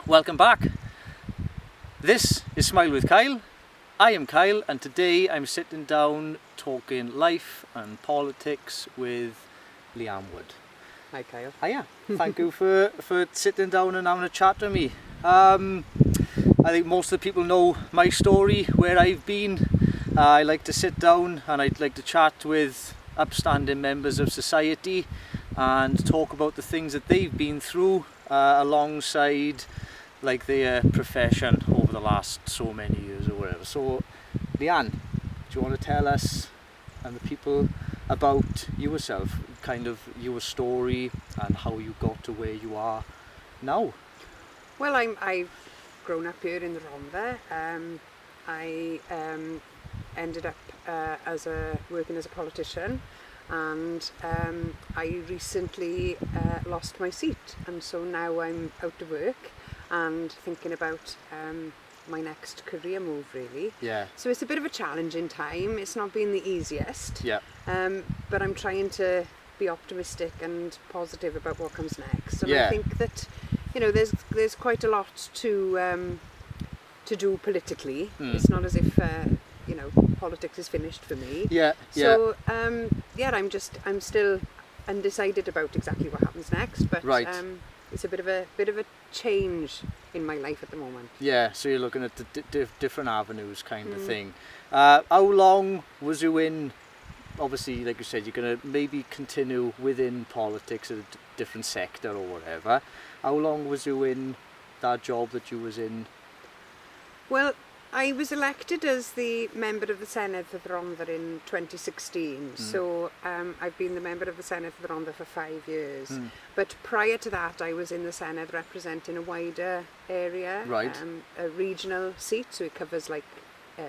Welcome back. This is Smile with Kyle. I am Kyle, and today I'm sitting down talking life and politics with Leanne Wood. Hi Kyle. Hiya. Thank you for sitting down and having a chat with me. I think most of the people know my story, where I've been. I like to sit down and I'd like to chat with upstanding members of society and talk about the things that they've been through alongside like their profession over the last so many years or whatever. So Leanne, do you want to tell us and the people about yourself, kind of your story and how you got to where you are now? Well, I've grown up here in the Rhondda. I ended up working as a politician, and I recently lost my seat, and so now I'm out of work and thinking about my next career move, really. Yeah. So it's a bit of a challenging time. It's not been the easiest. Yeah. But I'm trying to be optimistic and positive about what comes next. And Yeah. I think that, you know, there's quite a lot to do politically. It's not as if politics is finished for me. Yeah. So I'm still undecided about exactly what happens next. But Right. it's a bit of a change in my life at the moment. Yeah, so you're looking at the different avenues kind of thing. How long was you in, obviously, like you said, you're going to maybe continue within politics at a different sector or whatever. How long was you in that job that you was in? Well, I was elected as the member of the Senedd for the Rhondda in 2016. So I've been the member of the Senedd for the Rhondda for 5 years. But prior to that, I was in the Senedd representing a wider area, Right. A regional seat, so it covers like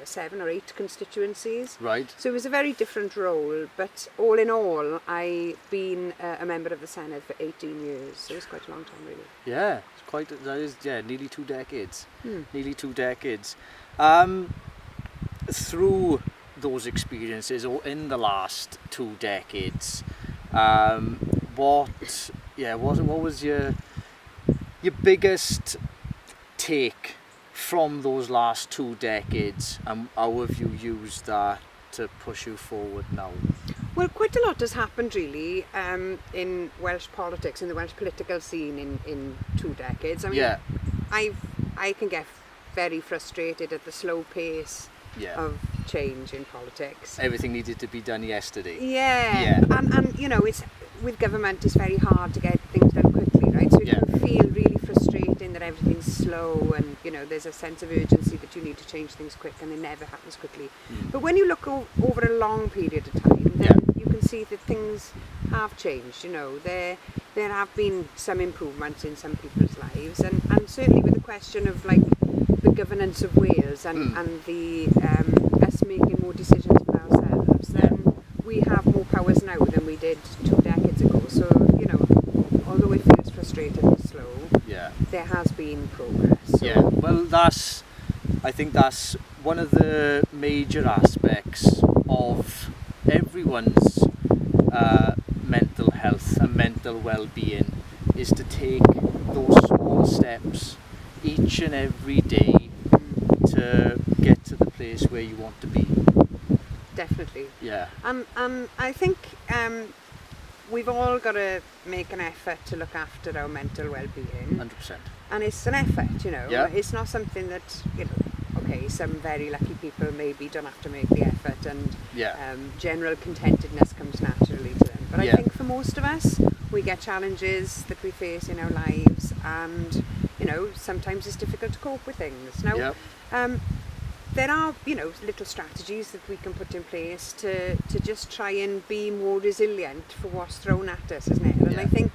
7 or 8 constituencies. Right. So it was a very different role, but all in all, I've been a member of the Senedd for 18 years, so it's quite a long time, really. Yeah, it's quite, that is, yeah, nearly 2 decades. Nearly 2 decades. Through those experiences, or in the last 2 decades, what was your biggest take from those last 2 decades, and how have you used that to push you forward now? Well, quite a lot has happened really in Welsh politics, in the Welsh political scene in 2 decades. I mean, Yeah. I can get very frustrated at the slow pace Yeah. of change in politics. Everything needed to be done yesterday. Yeah. And you know, it's with government, it's very hard to get things done quickly, right? So it Yeah. can feel really frustrating that everything's slow, and you know, there's a sense of urgency that you need to change things quick, and it never happens quickly. But when you look over a long period of time, then you can see that things have changed. You know, there have been some improvements in some people's lives, and certainly with the question of like the governance of Wales and the us making more decisions for ourselves, then we have more powers now than we did 2 decades ago. So, you know, although it feels frustrating and slow, there has been progress. So. Yeah, well, I think that's one of the major aspects of everyone's mental health and mental well-being, is to take those small steps each and every day to get to the place where you want to be. Definitely. Yeah. And I think we've all got to make an effort to look after our mental well-being. 100%. And it's an effort, you know. Yeah. It's not something that, you know, okay, some very lucky people maybe don't have to make the effort, and general contentedness comes naturally to them. But I think for most of us, we get challenges that we face in our lives, and you know, sometimes it's difficult to cope with things. Now, there are, you know, little strategies that we can put in place to just try and be more resilient for what's thrown at us, isn't it? And I think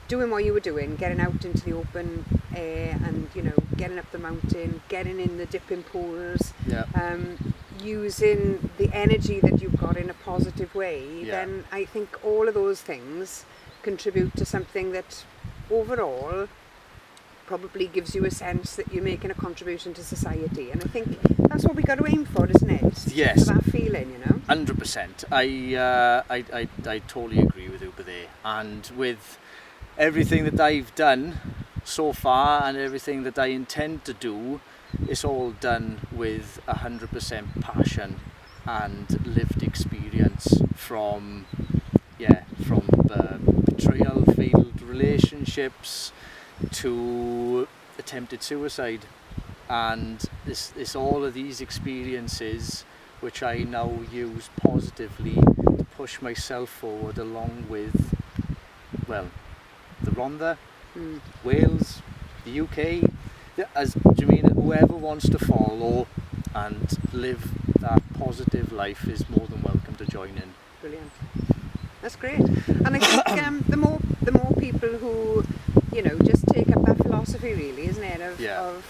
doing what you were doing, getting out into the open air, and you know, getting up the mountain, getting in the dipping pools, using the energy that you've got in a positive way, then I think all of those things contribute to something that overall probably gives you a sense that you're making a contribution to society. And I think that's what we got to aim for, isn't it? Yes. For that feeling, you know? 100%. I totally agree with you there. And with everything that I've done so far, and everything that I intend to do, is all done with 100% passion and lived experience from betrayal, failed relationships, to attempted suicide. And it's all of these experiences which I now use positively to push myself forward, along with, well, the Rhondda, Wales, the UK, as do you mean, whoever wants to follow and live that positive life is more than welcome to join in. Brilliant. That's great. And I think the more people who, just take up that philosophy, really, isn't it, of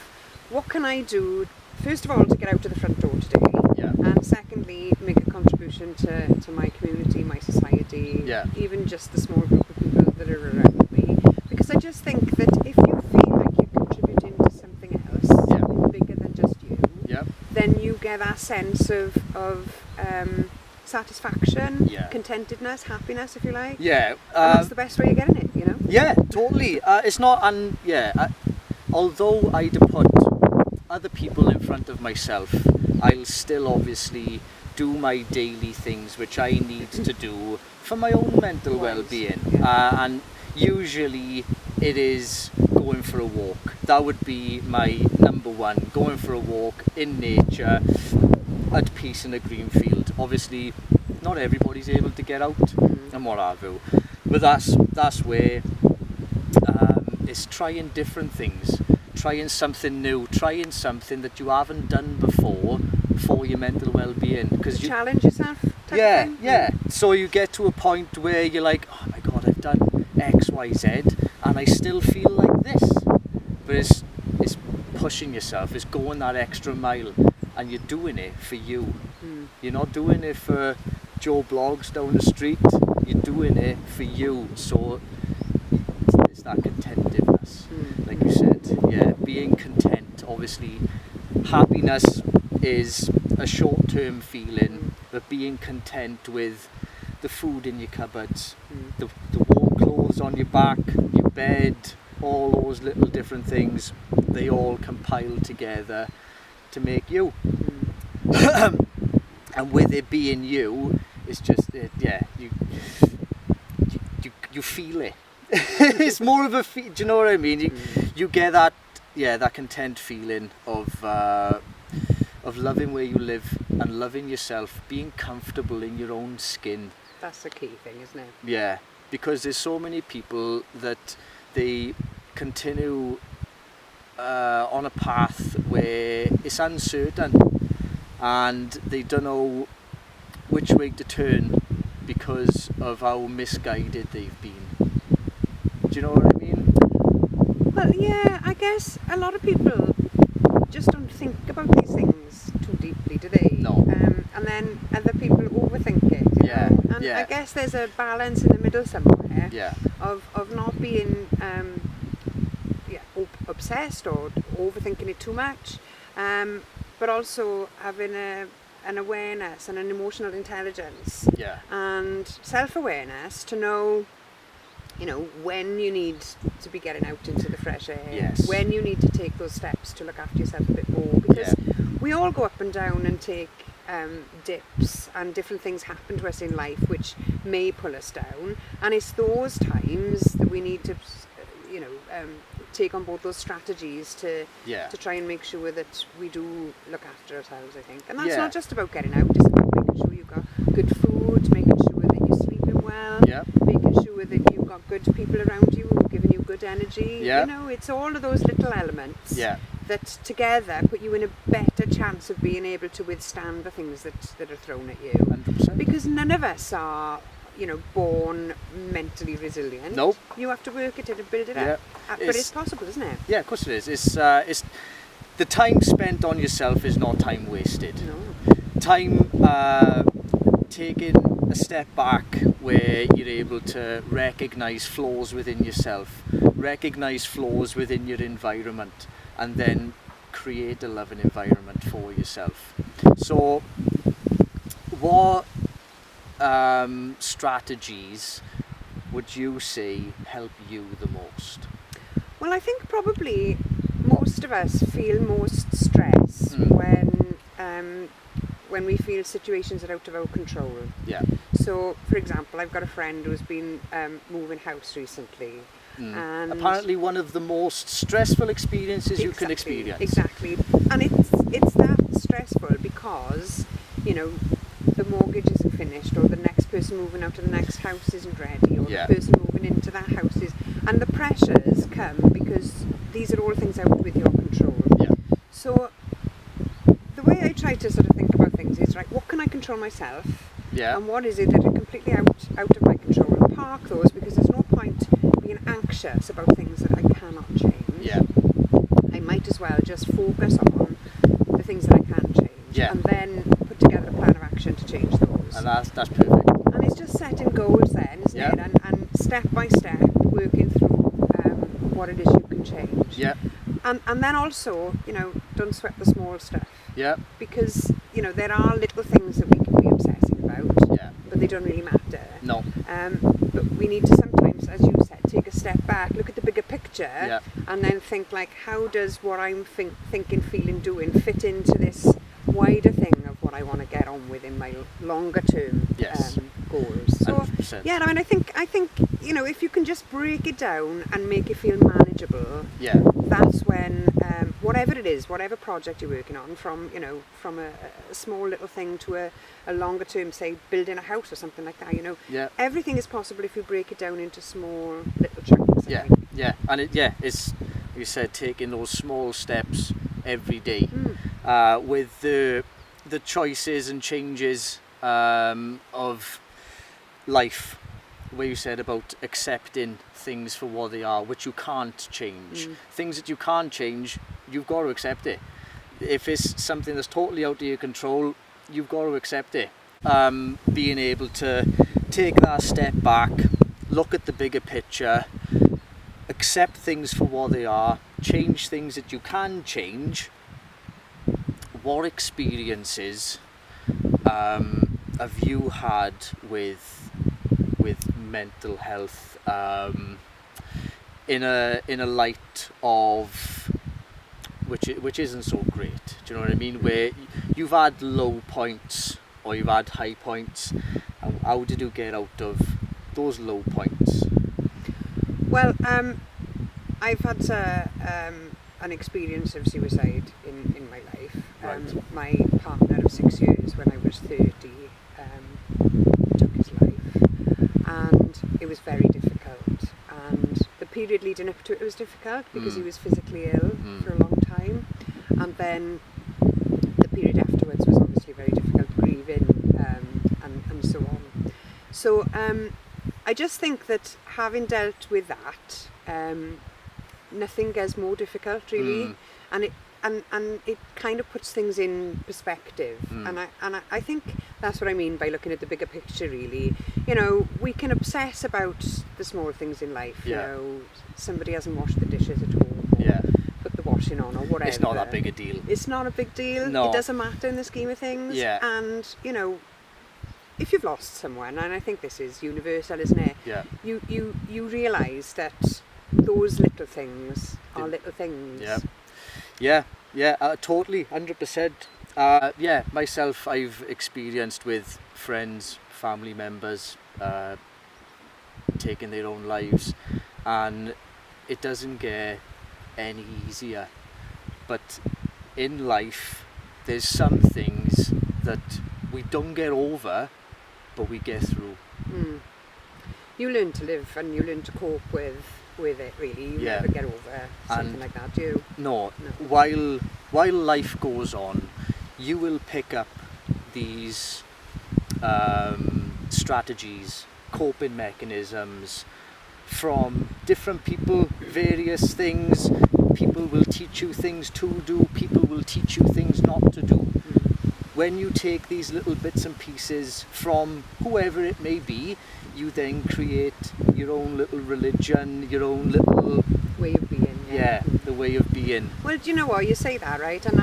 what can I do, first of all, to get out to the front door today, and secondly, make a contribution to my community, my society, even just the small group of people that are around me. Because I just think that if you feel like you're contributing to something else, bigger than just you, then you get that sense of satisfaction, contentedness, happiness, if you like. And that's the best way of getting it, Yeah, totally. It's not, although I'd put other people in front of myself, I'll still obviously do my daily things which I need to do for my own mental well-being. And usually it is going for a walk. That would be my number one, going for a walk in nature, at peace in a green field. Obviously, not everybody's able to get out and what have you, but that's where it's trying different things, trying something new, trying something that you haven't done before for your mental well-being. Because you challenge yourself. So you get to a point where you're like, oh my God, I've done X, Y, Z, and I still feel like this. But it's pushing yourself, it's going that extra mile. And you're doing it for you. You're not doing it for Joe Blogs down the street. You're doing it for you. So it's that contentedness, like you said. Being content. Obviously, happiness is a short-term feeling, but being content with the food in your cupboards, the warm clothes on your back, your bed, all those little different things, they all compile together to make you. And with it being you, it's just you feel it. It's more of a do you know what I mean? You get that that content feeling of loving where you live and loving yourself, being comfortable in your own skin. That's the key thing, isn't it? Yeah, because there's so many people that they continue on a path where it's uncertain and they don't know which way to turn because of how misguided they've been. Do you know what I mean? Well, yeah, I guess a lot of people just don't think about these things too deeply, do they? No. And then other people overthink it, you know? And I guess there's a balance in the middle somewhere of not being obsessed or overthinking it too much, but also having an awareness and an emotional intelligence and self-awareness to know, when you need to be getting out into the fresh air, when you need to take those steps to look after yourself a bit more, because we all go up and down and take dips, and different things happen to us in life which may pull us down, and it's those times that we need to take on board those strategies to try and make sure that we do look after ourselves, I think. And that's not just about getting out, it's about making sure you've got good food, making sure that you're sleeping well, making sure that you've got good people around you who are giving you good energy. It's all of those little elements that together put you in a better chance of being able to withstand the things that are thrown at you. 100%. Because none of us are born mentally resilient. Nope. You have to work at it and build it up. But it's possible, isn't it? Yeah, of course it is. It's the time spent on yourself is not time wasted. No. Time taking a step back where you're able to recognise flaws within yourself, recognise flaws within your environment, and then create a loving environment for yourself. So, what strategies would you say help you the most? Well, I think probably most of us feel most stress when we feel situations are out of our control. Yeah. So, for example, I've got a friend who's been moving house recently. And apparently one of the most stressful experiences you can experience. Exactly. And it's that stressful because, you know, the mortgage isn't finished, or the next person moving out to the next house isn't ready, or the person moving into that house is... And the pressures come because these are all things out with your control. Yeah. So the way I try to sort of think about things is, right, what can I control myself? Yeah. And what is it that are completely out of my control? And park those, because there's no point being anxious about things that I cannot change. Yeah. I might as well just focus on the things that I can change. Yeah. And then put together a plan of action to change those. And that's perfect. And it's just setting goals then, isn't it? And step by step working through what it is you can change. Yeah. And then also, you know, don't sweat the small stuff. Yeah. Because, you know, there are little things that we can be obsessing about. Yeah. But they don't really matter. No. But we need to sometimes, as you said, take a step back, look at the bigger picture, and then think, like, how does what I'm thinking, feeling, doing fit into this wider thing of what I want to get on with in my longer term goals. So 100%. yeah, I mean, I think you know, if you can just break it down and make it feel manageable, that's when whatever it is, whatever project you're working on, from a small little thing to a longer term, say building a house or something like that, you know, everything is possible if you break it down into small little chunks. And it's, you said, taking those small steps every day with the choices and changes of life, where you said about accepting things for what they are, which you can't change. Things that you can't change, you've got to accept it. If it's something that's totally out of your control, you've got to accept it. Being able to take that step back, look at the bigger picture, accept things for what they are, change things that you can change. What experiences have you had with mental health in a light of which isn't so great? Do you know what I mean? Where you've had low points or you've had high points, and how did you get out of those low points? Well, I've had an experience of suicide in my life. My partner of 6 years, when I was 30, took his life, and it was very difficult. And the period leading up to it was difficult because he was physically ill for a long time, and then the period afterwards was obviously very difficult, grieving and so on. So I just think that having dealt with that, nothing gets more difficult really, and it kind of puts things in perspective, and I think that's what I mean by looking at the bigger picture really. You know, we can obsess about the small things in life, you know, somebody hasn't washed the dishes at home, or put the washing on or whatever. It's not that big a deal. It's not a big deal. No. It doesn't matter in the scheme of things. And you know, if you've lost someone, and I think this is universal, isn't it? You realise that those little things are little things. Totally, 100%. Myself, I've experienced with friends, family members taking their own lives, and it doesn't get any easier. But in life, there's some things that we don't get over, but we get through. You learn to live and you learn to cope with it really. You never get over something like that, do you? No. While life goes on, you will pick up these strategies, coping mechanisms from different people, various things. People will teach you things to do, people will teach you things not to do. When you take these little bits and pieces from whoever it may be, you then create your own little religion, your own little way of being. The way of being. Well, do you know what, you say that, right? And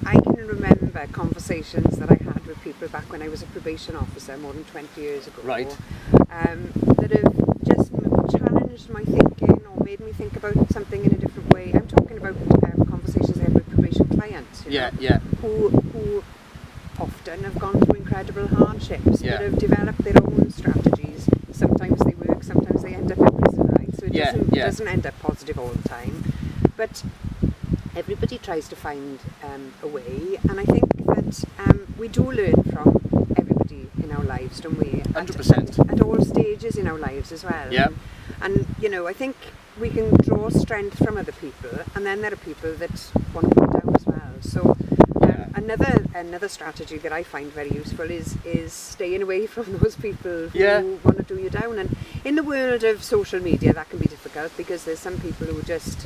I can remember conversations that I had with people back when I was a probation officer more than 20 years ago. Right. That have just challenged my thinking, or made me think about something in a different way. I'm talking about conversations I had with probation clients, you know, who often have gone through incredible hardships, but have developed their own strategies. Sometimes they work, sometimes they end up in prison, right? So it doesn't end up positive all the time. But everybody tries to find a way, and I think that we do learn from everybody in our lives, don't we? 100%. At all stages in our lives as well. Yeah. And you know, I think we can draw strength from other people, and then there are people that want to put down as well. So another strategy that I find very useful is staying away from those people who want to do you down. And in the world of social media, that can be difficult because there's some people who just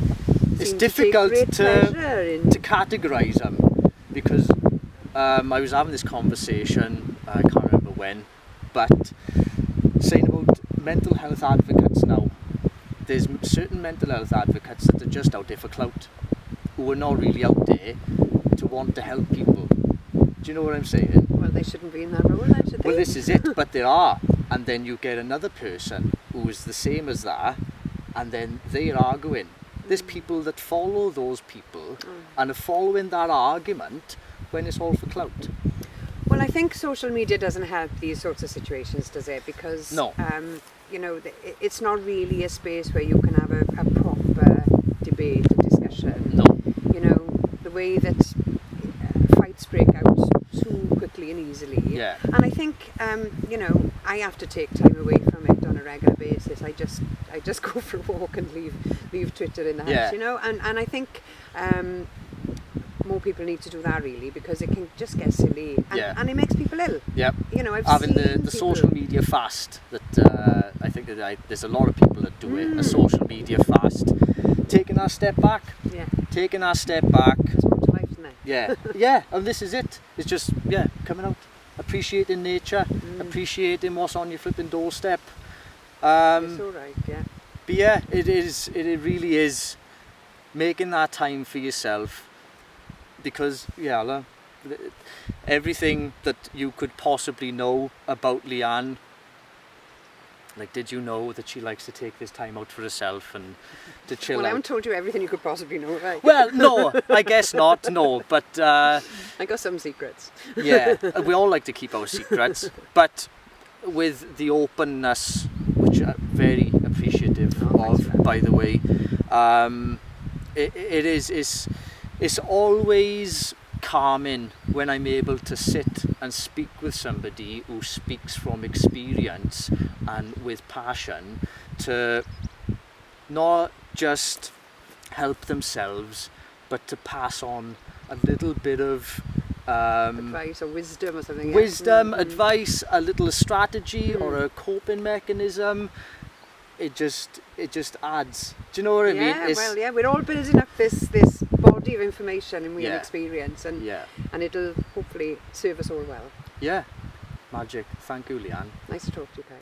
it's difficult to categorise them, because I was having this conversation, I can't remember when, but saying about mental health advocates now. There's certain mental health advocates that are just out there for clout, who are not really out there to want to help people. Do you know what I'm saying? Well, they shouldn't be in that role, then, should they? Well, this is it, but there are. And then you get another person who is the same as that, and then they're arguing. There's people that follow those people and are following that argument when it's all for clout. Well, I think social media doesn't help these sorts of situations, does it? Because, you know, it's not really a space where you can have a proper debate and discussion. No. You know, the way that fights break out too quickly and easily. Yeah. And I think, you know, I have to take time away from it on a regular basis. I just go for a walk and leave Twitter in the house, you know. And I think more people need to do that, really, because it can just get silly and it makes people ill. Yeah. You know, I've having seen the social media fast that I think that there's a lot of people that do it. A social media fast, taking our step back. Yeah. Taking our step back. There's more to life, isn't there? Yeah. Yeah. And this is it. It's just coming out, appreciating nature, appreciating what's on your flipping doorstep. It's all right. Yeah. But yeah, it is. It really is making that time for yourself. Because, everything that you could possibly know about Leanne, like, did you know that she likes to take this time out for herself and to chill out? Well, I haven't told you everything you could possibly know, right? Well, no, I guess not, no, but... I got some secrets. Yeah, we all like to keep our secrets, but with the openness, which I'm very appreciative of, by the way, it's always calming when I'm able to sit and speak with somebody who speaks from experience and with passion to not just help themselves, but to pass on a little bit of advice or wisdom or something. Wisdom, advice, a little strategy or a coping mechanism. It just adds. Do you know what I mean? We're all building up this body of information and experience, and it'll hopefully serve us all well. Yeah, magic. Thank you, Leanne. Nice to talk to you, Kyle.